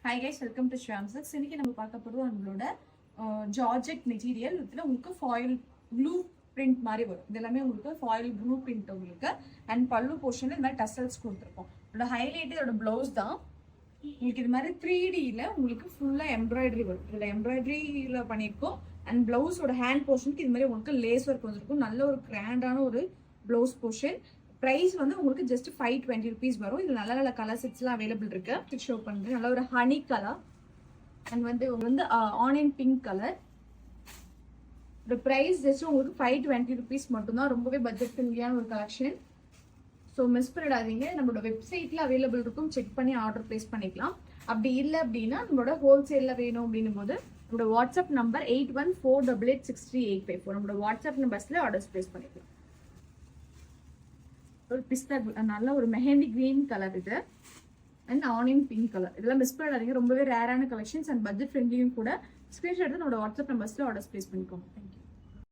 Hi guys, welcome to ஷாம்சக்ஸ். இன்னைக்கு நம்ம பார்க்க போகிறது நம்மளோட ஜார்ஜெட் மெட்டீரியல். இதில் உங்களுக்கு ஃபாயில் ப்ளூ பிரிண்ட் மாதிரி வரும். இது எல்லாமே உங்களுக்கு ஃபாயில் ப்ளூ பிரிண்ட் உங்களுக்கு. அண்ட் பல்லு போர்ஷனில் இந்த மாதிரி டசல்ஸ் கொடுத்துருக்கோம். இதோட ஹைலைட் இதோட ப்ளவுஸ் தான். உங்களுக்கு இது மாதிரி 3Dயில் உங்களுக்கு ஃபுல்லாக எம்ப்ராய்டரி வரும். இதில் எம்ப்ராய்டரியில் பண்ணியிருக்கோம். அண்ட் ப்ளவுஸோட ஹேண்ட் போர்ஷனுக்கு இது மாதிரி உங்களுக்கு லேஸ் ஒர்க் வந்துருக்கும். நல்ல ஒரு கிராண்டான ஒரு ப்ளவுஸ் போர்ஷன். ப்ரைஸ் வந்து உங்களுக்கு ஜஸ்ட் 520 rupees வரும். இது நல்ல நல்ல கலர் செட்ஸ்லாம் அவைலபிள் இருக்கு. ஷோ பண்ணுறேன். நல்ல ஒரு ஹனி கலர் அண்ட் வந்து ஆனியன் பிங்க் கலர். இந்த ப்ரைஸ் ஜஸ்ட் உங்களுக்கு 520 rupees மட்டும்தான். ரொம்பவே பட்ஜெட் ஃப்ரெண்ட்லியான ஒரு கலெக்ஷன். ஸோ மிஸ் பண்ணிடாதீங்க. நம்மளோட வெப்சைட்டில் அவைலபிள் இருக்கும். செக் பண்ணி ஆர்டர் ப்ளேஸ் பண்ணிக்கலாம். அப்படி இல்லை அப்படின்னா நம்மளோட ஹோல்சேலில் வேணும் அப்படின்னும் போது நம்மளோட வாட்ஸ்அப் நம்பர் 8148863854. நம்மளோட வாட்ஸ்அப் நம்பர்ஸில் ஆர்டர்ஸ் ப்ளேஸ் பண்ணிக்கலாம். ஒரு பிஸ்தா நல்ல ஒரு மெஹந்தி கிரீன் கலர் இது அண்ட் ஆனியன் பிங்க் கலர். இதெல்லாம் மிஸ் பண்ணாதீங்க. ரொம்பவே ரேரான கலெக்ஷன்ஸ் அண்ட் பட்ஜெட் ஃப்ரெண்ட்லியும் கூட. ஸ்க்ரீன்ஷாட் நம்மளோட வாட்ஸ்அப் நம்பர்ஸில் ஆர்டர்ஸ் ப்ளேஸ் பண்ணிக்கோங்க. தேங்க்யூ.